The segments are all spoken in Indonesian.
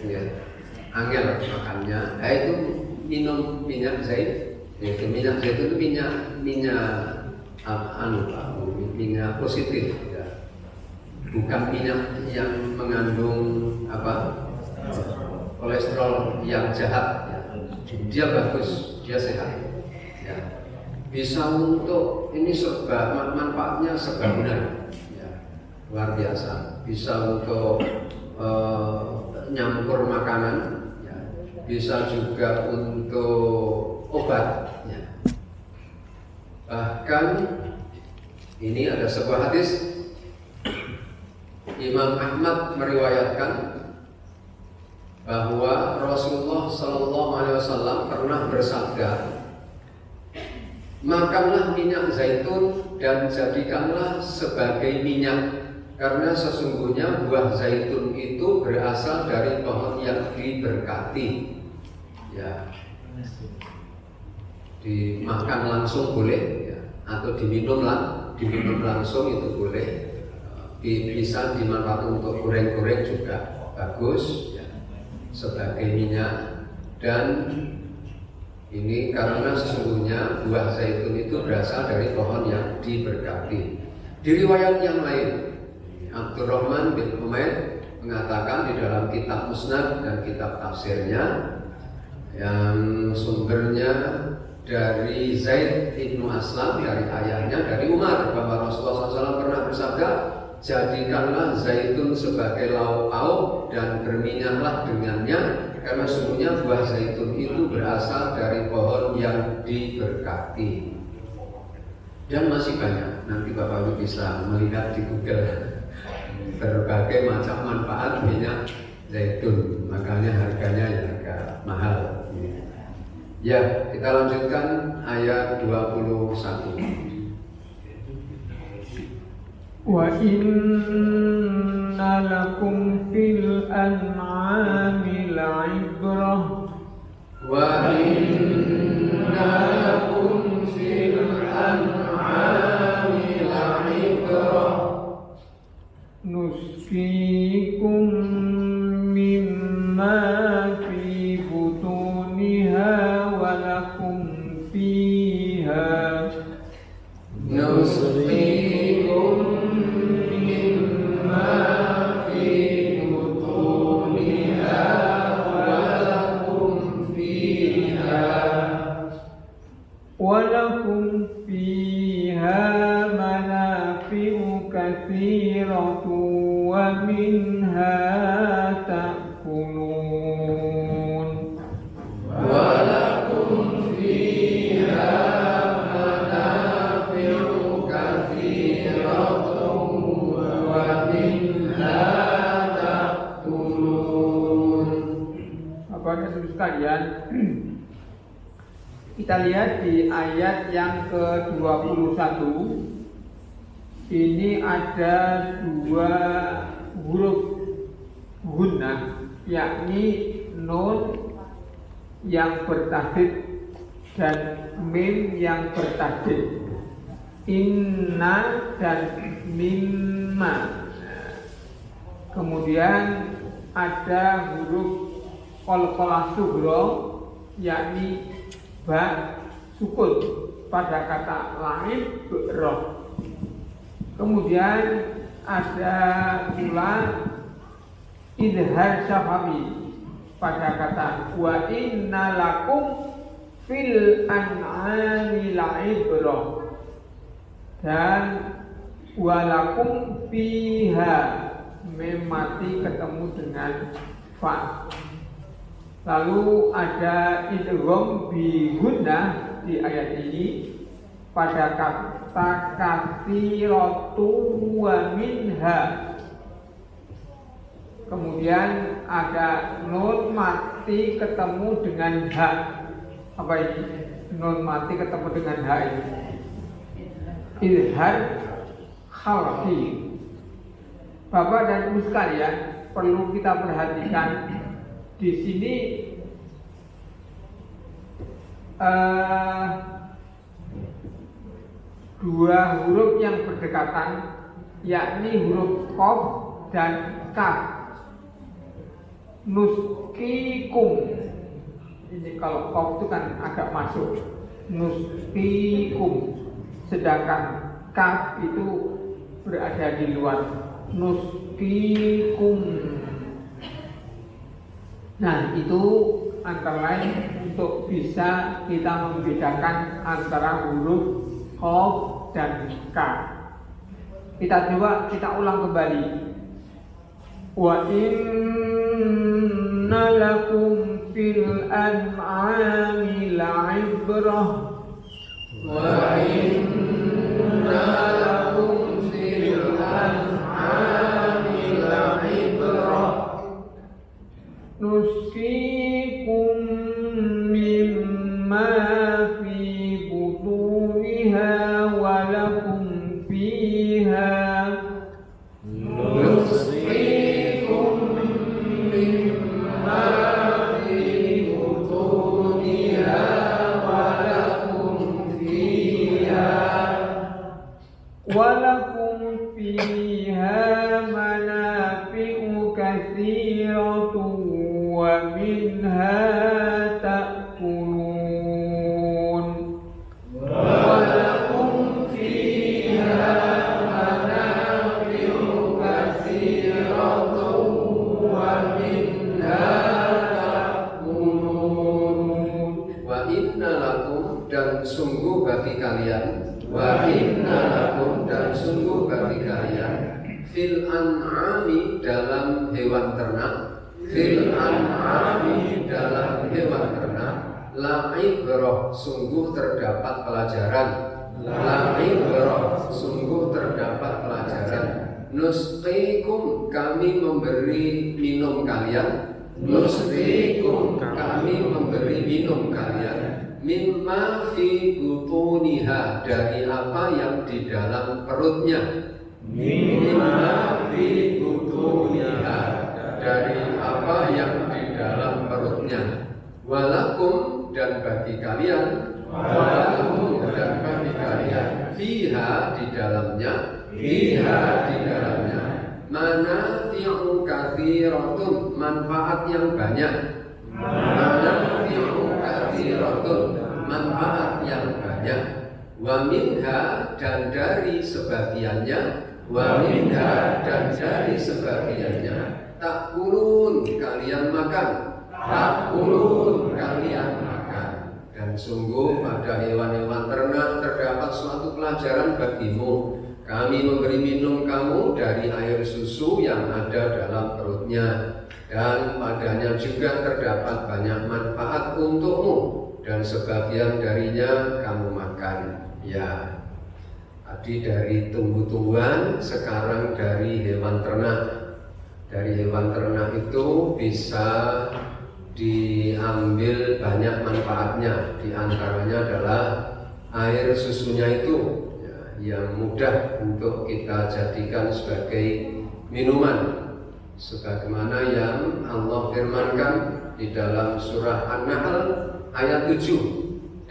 ya, angel makannya. Itu minum minyak zaitun. Itu minyak zaitun itu minyak minyak positif, ya. Bukan minyak yang mengandung kolesterol yang jahat, ya. Dia bagus, dia sehat, ya. Bisa untuk ini manfaatnya serba guna, ya. Luar biasa. Bisa untuk nyampur makanan, ya. Bisa juga untuk obat, ya. Bahkan ini ada sebuah hadis Imam Ahmad meriwayatkan bahwa Rasulullah SAW pernah bersabda, makanlah minyak zaitun dan jadikanlah sebagai minyak, karena sesungguhnya buah zaitun itu berasal dari pohon yang diberkati, ya. Dimakan langsung boleh, ya, atau diminum langsung itu boleh. Bisa dimanfaatkan untuk goreng-goreng juga bagus, ya, sebagai minyak. Dan ini karena sesungguhnya buah zaitun itu berasal dari pohon yang diberkati. Di riwayat yang lain, Abdurrahman bin Humaid mengatakan di dalam kitab Musnad dan kitab tafsirnya yang sumbernya dari Zaid ibnu Aslam, dari ayahnya, dari Umar, bahwa Rasulullah SAW pernah bersabda, jadikanlah zaitun sebagai lauk pauk dan berminyaklah dengannya, karena sungguhnya buah zaitun itu berasal dari pohon yang diberkati. Dan masih banyak, nanti Bapak Ibu bisa melihat di Google berbagai macam manfaat minyak zaitun, makanya harganya harga mahal. Ya, kita lanjutkan ayat 21. Wa inna lakum fil an'ami la'ibrah. Wa inna lakum fil an'ami la'ibrah. Nusqikum mimma fi butuniha wa lakum fiha. Nusqikum mimma fi butuniha wa lakum fiha. Wa lakum fiha manafi'u katsiratu wa minha ta'kulun. Wa lakum fiha manafi'u katsiratu wa minha ta'kulun. Bapak-Ibu sekalian, kita lihat di ayat yang ke-21. Ini ada dua huruf gunnah, yakni nun yang bertasydid dan mim yang bertasydid, inna dan mimma. Kemudian ada huruf qalqalah sughra, yakni ba sukun pada kata lain roh. Kemudian ada pula idhar syafawi pada kata wa inna lakum fil an'ami la'ibrah, dan walakum fiha memati ketemu dengan fa. Lalu ada idgham bi gunnah di ayat ini pada kata katsiratu wa minha. Kemudian ada nun mati ketemu dengan ha. Apa ini? Nun mati ketemu dengan ha ini. Izhar khalqi. Bapak dan Ibu sekalian, perlu kita perhatikan di sini dua huruf yang berdekatan, yakni huruf qaf dan kaf. nuskikum. Ini kalau kau itu kan agak masuk. Nuskikum. Sedangkan kaf itu berada di luar. Nuskikum. Nah, itu antara lain untuk bisa kita membedakan antara huruf qaf dan kaf. Kita ulang kembali. Wa inna lakum fil an'ami la'ibrah. Wa inna lakum fil an'ami la'ibrah. Nuskikum mimma fi butuniha wa lakum fiha. Nuskikum mimma fi butuniha wa lakum fiha. Wa lakum fiha manafi'u katsiratun wa minha ta'kulun. Wa lakum fiha manafi'u katsiratun wa minha ta'kulun. Wa inna lakum, dan sungguh bagi kalian, wa inna lakum, dan sungguh bagi kalian, fil an'ami, dalam hewan ternak, fil an'ami, dalam hewan ternak, la'ibrah, sungguh terdapat pelajaran, la'ibrah, sungguh terdapat pelajaran. Nusqikum, kami memberi minum kalian, nusqikum, kami memberi minum kalian, mimma fi butuniha, dari apa yang di dalam perutnya, mimma fi butuniha, dari apa yang di dalam perutnya. Walakum, dan bagi kalian, walakum, dan bagi kalian, fiha, di dalamnya, fiha, di dalamnya, manafi'u katsiratun, manfaat yang banyak, manafi'u katsiratun, manfaat yang banyak. Wa minha, dan dari sebagiannya, wa minha, dan dari sebagiannya, ta'kulun, kalian makan, ta'kulun, kalian makan. Dan sungguh pada hewan-hewan ternak terdapat suatu pelajaran bagimu. Kami memberi minum kamu dari air susu yang ada dalam perutnya, dan padanya juga terdapat banyak manfaat untukmu, dan sebagian darinya kamu makan. Ya, tadi dari tumbuh-tumbuhan, sekarang dari hewan ternak. Dari hewan ternak itu bisa diambil banyak manfaatnya. Di antaranya adalah air susunya itu, ya, yang mudah untuk kita jadikan sebagai minuman, sebagaimana yang Allah firmankan di dalam surah An-Nahl ayat 7.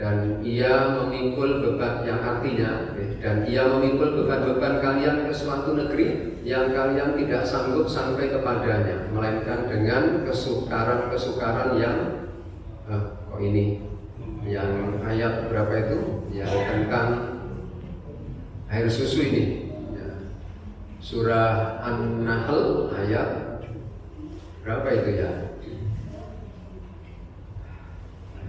Dan ia memikul beban, yang artinya, dan ia memikul beban-beban kalian ke suatu negeri yang kalian tidak sanggup sampai kepadanya, melainkan dengan kesukaran-kesukaran yang kok ini yang ayat berapa itu, yang tentang air susu ini, ya. Surah An-Nahl ayat berapa itu ya?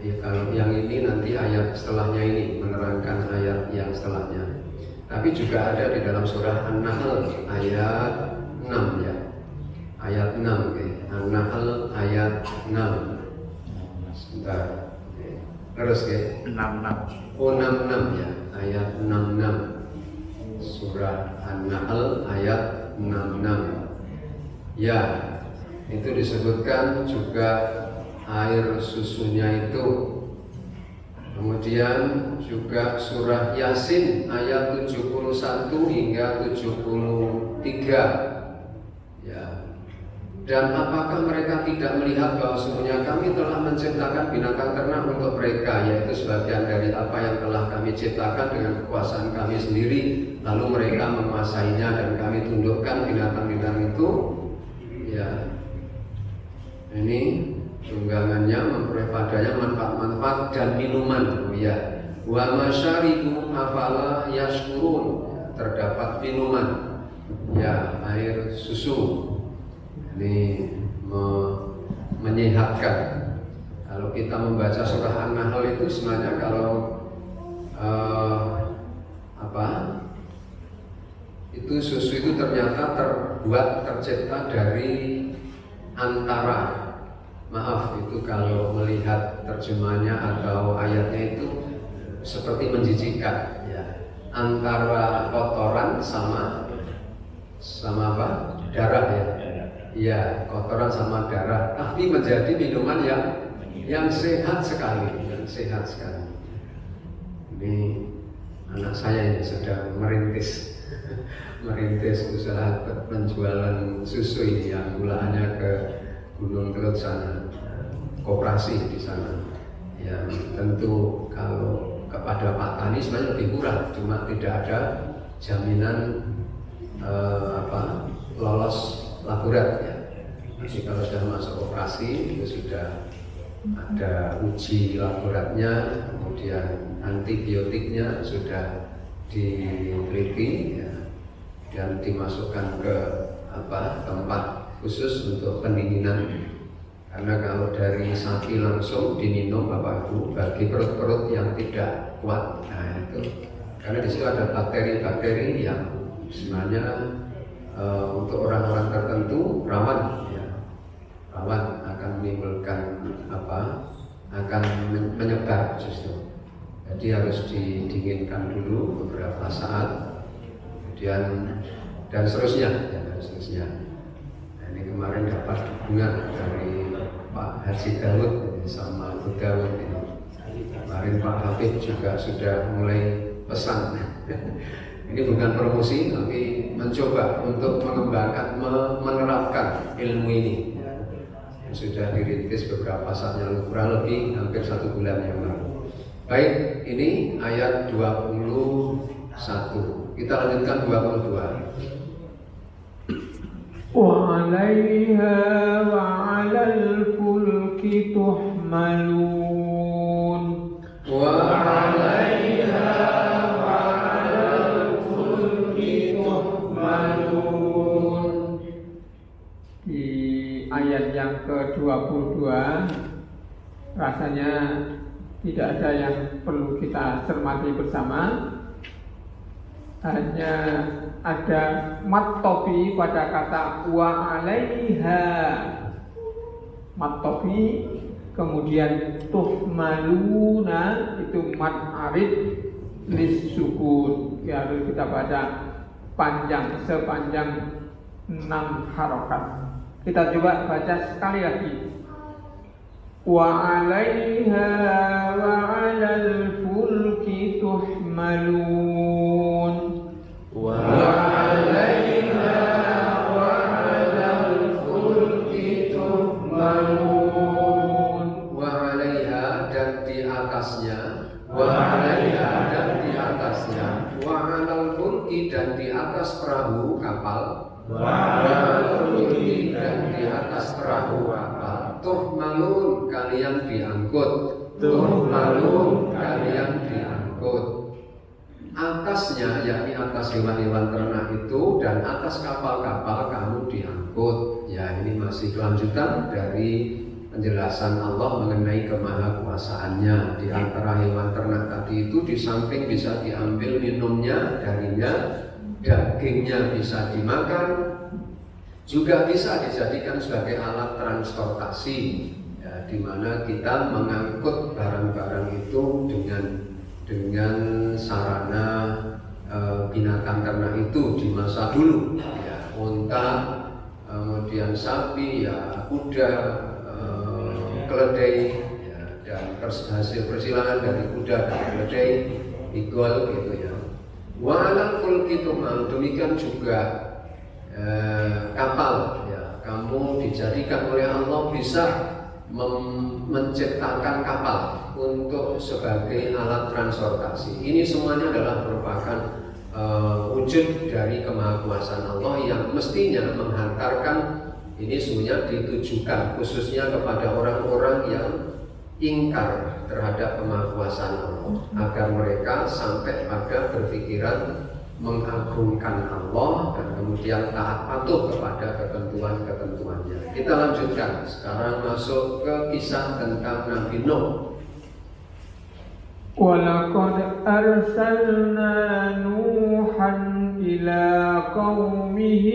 Ya, kalau yang ini nanti ayat setelahnya ini menerangkan ayat yang setelahnya. Tapi juga ada di dalam surah An-Nahl ayat 6 ya. Ayat 6 okay. An-Nahl ayat 6. Sebentar. Okay. Terus ke 66. Oh 66 ya. Ayat 66. Surah An-Nahl ayat 66. Ya, itu disebutkan juga air susunya itu. Kemudian juga surah Yasin ayat 71 hingga 73. Ya. Dan apakah mereka tidak melihat bahwa sesungguhnya kami telah menciptakan binatang ternak untuk mereka, yaitu sebagian dari apa yang telah kami ciptakan dengan kekuasaan kami sendiri, lalu mereka menguasainya dan kami tundukkan binatang-binatang itu. Ya. Ini tunggangannya memperoleh padanya manfaat-manfaat dan minuman. Oh ya, wa masyaribu afala yashkurun, terdapat minuman, ya air susu. Ini menyehatkan. Kalau kita membaca surah An-Nahl itu sebenarnya kalau itu susu itu ternyata tercipta dari antara, maaf itu kalau melihat terjemahnya atau ayatnya itu seperti menjijikkan ya, antara kotoran sama apa? Darah ya. Iya, kotoran sama darah, tapi menjadi minuman yang sehat sekali, Ini anak saya yang sedang merintis usaha penjualan susu ini, yang gulaannya ke Gunung Kelut sana, koperasi di sana. Yang tentu kalau kepada Pak Tani sebenarnya lebih murah, cuma tidak ada jaminan lolos laborat ya. Jadi kalau sudah masuk operasi itu sudah ada uji laboratnya, kemudian antibiotiknya sudah diteliti ya, dan dimasukkan ke tempat khusus untuk pendinginan. Karena kalau dari sapi langsung diminum Bapak Ibu, bagi perut-perut yang tidak kuat, nah itu karena di situ ada bakteri-bakteri yang sebenarnya untuk orang-orang tertentu rawan akan menimbulkan akan menyebar justru. Jadi harus didinginkan dulu beberapa saat, kemudian dan seterusnya. Nah, ini kemarin dapat dukungan dari Pak Haji Dawud sama Bu Dawud ini. Kemarin Pak Habib juga sudah mulai pesan. Ini bukan promosi, tapi mencoba untuk mengembangkan, menerapkan ilmu ini. Sudah dirintis beberapa saat yang lalu, kurang lebih hampir 1 bulan yang lalu. Baik, ini ayat 21. Kita lanjutkan 22. Wa 'alaiha wa 'alal fulki tuhmalun. Wa 'alaiha wa 'alal fulki tuhmalun. Di ayat yang ke-22 rasanya tidak ada yang perlu kita cermati bersama. Hanya ada mat topi pada kata wa 'alaiha, mat topi, kemudian tuhmaluna itu mat arid lis sukun, ya, harus kita baca panjang sepanjang 6 harokat. Kita coba baca sekali lagi. Wa 'alaiha wa 'alal fulki tuhmalun. Wa 'alaiha wa 'alal fulki tuhmalun. Wa 'alaiha, dan di atasnya. Wa 'alaiha, dan di atasnya. Wa 'alal fulki, dan di atas perahu kapal. Wa 'alal fulki, dan di atas perahu kapal. Tuhmalun, kalian diangkut. Tuhmalun, kalian diangkut. Atasnya, yakni atas hewan-hewan ternak itu, dan atas kapal-kapal kamu diangkut. Ya, ini masih kelanjutan dari penjelasan Allah mengenai kemahakuasaannya. Di antara hewan ternak tadi itu, di samping bisa diambil minumnya darinya, dagingnya bisa dimakan, juga bisa dijadikan sebagai alat transportasi, ya, di mana kita mengangkut barang-barang itu dengan sarana binatang ternak itu di masa dulu, ya, unta, kemudian sapi, ya, kuda, keledai, ya, dan hasil persilangan dari kuda dan keledai, igol gitu ya. Walau fulki tuhmal, demikian juga kapal, ya, kamu dijadikan oleh Allah bisa menciptakan kapal untuk sebagai alat transportasi. Ini semuanya adalah merupakan wujud dari kemahakuasaan Allah yang mestinya menghantarkan Ini semuanya ditujukan khususnya kepada orang-orang yang ingkar terhadap kemahakuasaan Allah, agar mereka sampai pada berpikiran mengagungkan Allah dan kemudian taat patuh kepada ketentuan-ketentuannya. Kita lanjutkan sekarang masuk ke kisah tentang Nabi Nuh. وَلَقَدْ أَرْسَلْنَا نُوحًا إِلَى قَوْمِهِ